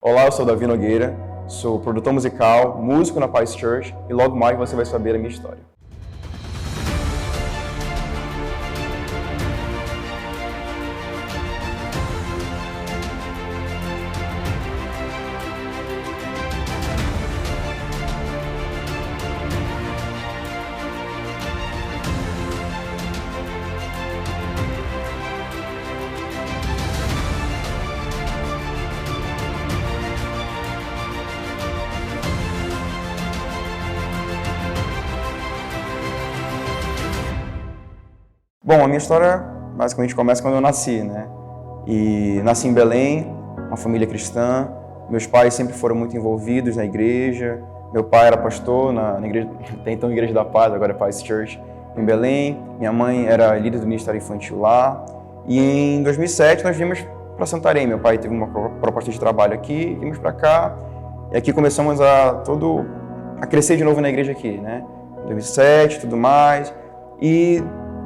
Olá, eu sou Davi Nogueira, sou produtor musical, músico na Paz Church e logo mais você vai saber a minha história. Bom, a minha história basicamente começa quando eu nasci, né? E nasci em Belém, uma família cristã. Meus pais sempre foram muito envolvidos na igreja. Meu pai era pastor na igreja, até então Igreja da Paz, agora é Paz Church, em Belém. Minha mãe era líder do ministério infantil lá. E em 2007 nós vimos para Santarém. Meu pai teve uma proposta de trabalho aqui, vimos para cá. E aqui começamos a crescer de novo na igreja aqui, né? 2007, tudo mais. E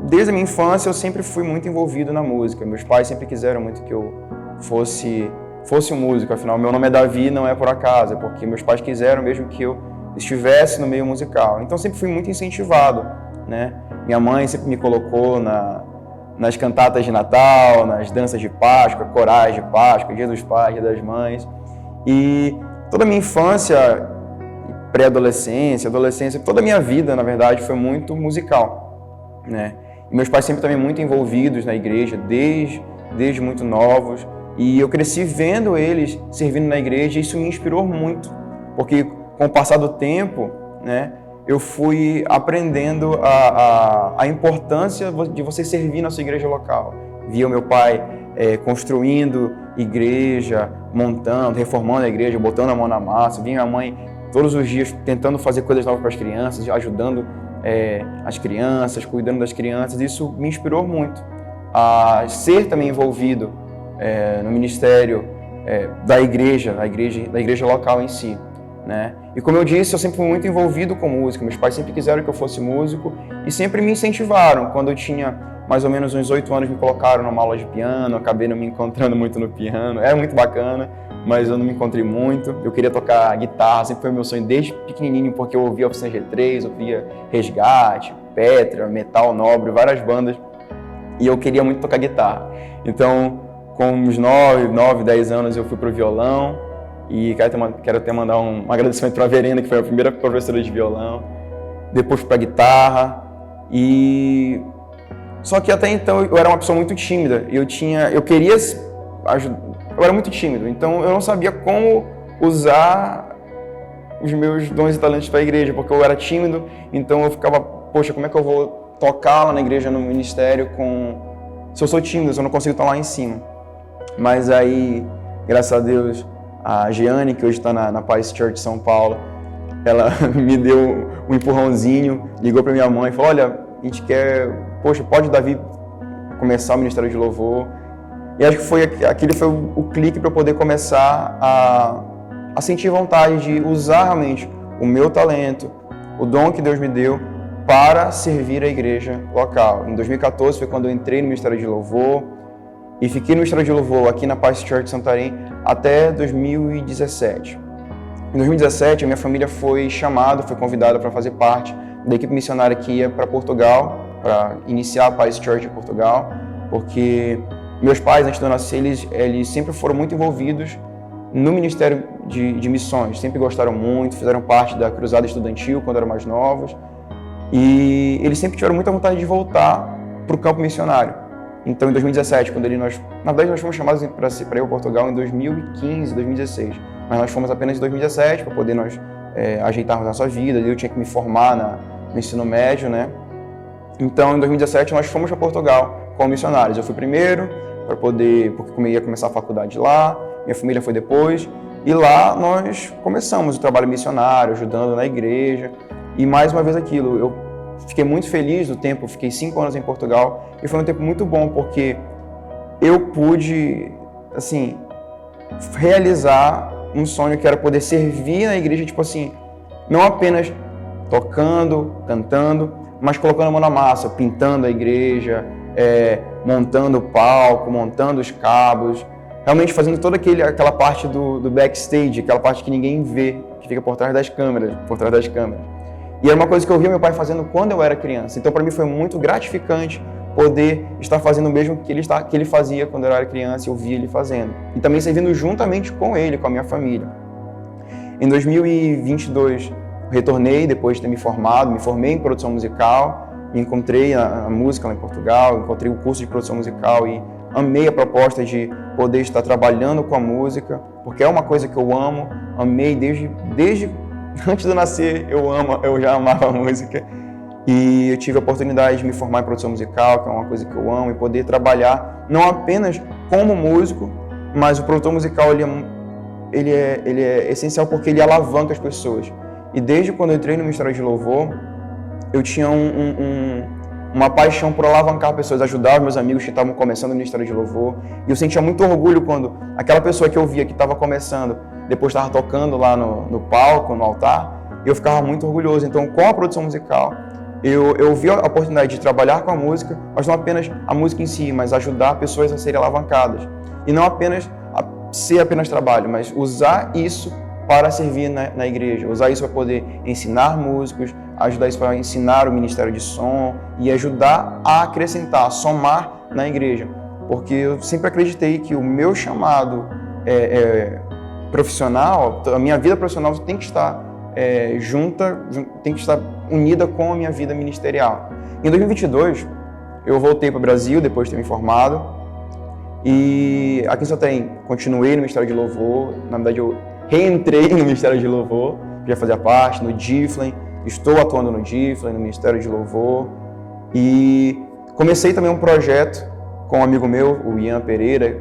desde a minha infância eu sempre fui muito envolvido na música. Meus pais sempre quiseram muito que eu fosse um músico. Afinal, meu nome é Davi, não é por acaso, é porque meus pais quiseram mesmo que eu estivesse no meio musical. Então sempre fui muito incentivado, né? Minha mãe sempre me colocou nas cantatas de Natal, nas danças de Páscoa, corais de Páscoa, Dia dos Pais, Dia das Mães. E toda a minha infância, pré-adolescência, adolescência, toda a minha vida, na verdade, foi muito musical, né? E meus pais sempre também muito envolvidos na igreja, desde muito novos. E eu cresci vendo eles servindo na igreja e isso me inspirou muito. Porque com o passar do tempo, né, eu fui aprendendo a importância de você servir na sua igreja local. Via o meu pai construindo igreja, montando, reformando a igreja, botando a mão na massa. Via minha mãe todos os dias tentando fazer coisas novas para as crianças, ajudando as crianças, cuidando das crianças. Isso me inspirou muito a ser também envolvido no ministério da igreja local em si, né? E como eu disse, eu sempre fui muito envolvido com música. Meus pais sempre quiseram que eu fosse músico e sempre me incentivaram. Quando eu tinha mais ou menos uns 8 anos, me colocaram numa aula de piano, acabei não me encontrando muito no piano. Era muito bacana, mas eu não me encontrei muito. Eu queria tocar guitarra, sempre foi meu sonho desde pequenininho, porque eu ouvia Oficina G3, ouvia Resgate, Petra, Metal Nobre, várias bandas, e eu queria muito tocar guitarra. Então, com uns 9, 10 anos, eu fui pro violão, e quero até mandar um agradecimento para a Verena, que foi a primeira professora de violão. Depois fui pra guitarra, só que até então eu era uma pessoa muito tímida, eu queria ajudar. Eu era muito tímido, então eu não sabia como usar os meus dons e talentos para a igreja, porque eu era tímido, então eu ficava, poxa, como é que eu vou tocar lá na igreja, no ministério, se eu sou tímido, se eu não consigo estar lá em cima. Mas aí, graças a Deus, a Giane, que hoje está na Paz Church São Paulo, ela me deu um empurrãozinho, ligou para minha mãe e falou, olha, a gente quer, poxa, pode o Davi começar o ministério de louvor? E acho que aquele foi o clique para eu poder começar a sentir vontade de usar realmente o meu talento, o dom que Deus me deu para servir a igreja local. Em 2014 foi quando eu entrei no Ministério de Louvor e fiquei no Ministério de Louvor aqui na Paz Church Santarém até 2017. Em 2017 a minha família foi convidada para fazer parte da equipe missionária que ia para Portugal, para iniciar a Paz Church em Portugal, porque meus pais, antes de eu nascer, eles sempre foram muito envolvidos no Ministério de Missões. Sempre gostaram muito, fizeram parte da cruzada estudantil quando eram mais novos. E eles sempre tiveram muita vontade de voltar para o campo missionário. Então, em 2017, na verdade, nós fomos chamados para ir para Portugal em 2015, 2016. Mas nós fomos apenas em 2017 para poder nós ajeitarmos a nossa vida. Eu tinha que me formar no ensino médio, né? Então, em 2017, nós fomos para Portugal como missionários. Eu fui primeiro, porque eu ia começar a faculdade lá, minha família foi depois, e lá nós começamos o trabalho missionário, ajudando na igreja, e mais uma vez aquilo, eu fiquei muito feliz no tempo, fiquei 5 anos em Portugal, e foi um tempo muito bom, porque eu pude, assim, realizar um sonho que era poder servir na igreja, tipo assim, não apenas tocando, cantando, mas colocando a mão na massa, pintando a igreja, montando o palco, montando os cabos, realmente fazendo toda aquela parte do backstage, aquela parte que ninguém vê, que fica por trás das câmeras, E era uma coisa que eu via meu pai fazendo quando eu era criança. Então, para mim, foi muito gratificante poder estar fazendo o mesmo que ele fazia quando eu era criança e eu via ele fazendo. E também servindo juntamente com ele, com a minha família. Em 2022, retornei depois de ter me formei em produção musical, encontrei a música lá em Portugal, encontrei o curso de produção musical e amei a proposta de poder estar trabalhando com a música, porque é uma coisa que eu amo, amei desde antes de eu nascer, eu já amava a música. E eu tive a oportunidade de me formar em produção musical, que é uma coisa que eu amo, e poder trabalhar não apenas como músico, mas o produtor musical ele é essencial porque ele alavanca as pessoas. E desde quando eu entrei no Ministério de Louvor, eu tinha uma paixão por alavancar pessoas, ajudar os meus amigos que estavam começando no Ministério de Louvor. E eu sentia muito orgulho quando aquela pessoa que eu via que estava começando, depois estava tocando lá no palco, no altar, eu ficava muito orgulhoso. Então, com a produção musical, eu vi a oportunidade de trabalhar com a música, mas não apenas a música em si, mas ajudar pessoas a serem alavancadas. E não apenas ser apenas trabalho, mas usar isso para servir na igreja, usar isso para poder ensinar músicos, ajudar isso para ensinar o ministério de som e ajudar a acrescentar, a somar na igreja. Porque eu sempre acreditei que o meu chamado profissional, a minha vida profissional tem que estar tem que estar unida com a minha vida ministerial. Em 2022, eu voltei para o Brasil depois de ter me formado e aqui em Santarém continuei no Ministério de Louvor. Na verdade, eu reentrei no Ministério de Louvor, já fazia parte, no Giflin, estou atuando no Giflin, no Ministério de Louvor, e comecei também um projeto com um amigo meu, o Ian Pereira,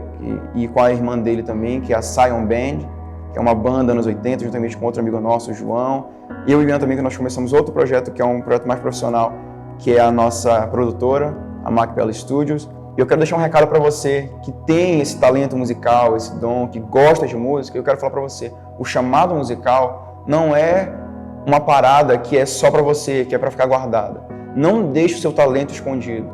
e com a irmã dele também, que é a Sion Band, que é uma banda anos 80, juntamente com outro amigo nosso, o João, e eu e o Ian também, que nós começamos outro projeto, que é um projeto mais profissional, que é a nossa produtora, a Macpella Studios. E eu quero deixar um recado para você que tem esse talento musical, esse dom, que gosta de música. Eu quero falar para você, o chamado musical não é uma parada que é só para você, que é para ficar guardada. Não deixe o seu talento escondido.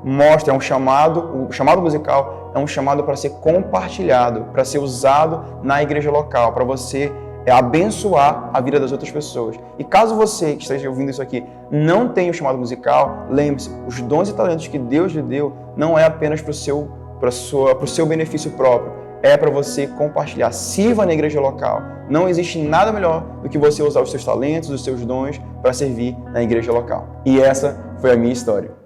Mostre, o chamado musical é um chamado para ser compartilhado, para ser usado na igreja local, para você abençoar a vida das outras pessoas. E caso você que esteja ouvindo isso aqui não tenha o chamado musical, lembre-se, os dons e talentos que Deus lhe deu não é apenas para o seu benefício próprio, é para você compartilhar. Sirva na igreja local. Não existe nada melhor do que você usar os seus talentos, os seus dons para servir na igreja local. E essa foi a minha história.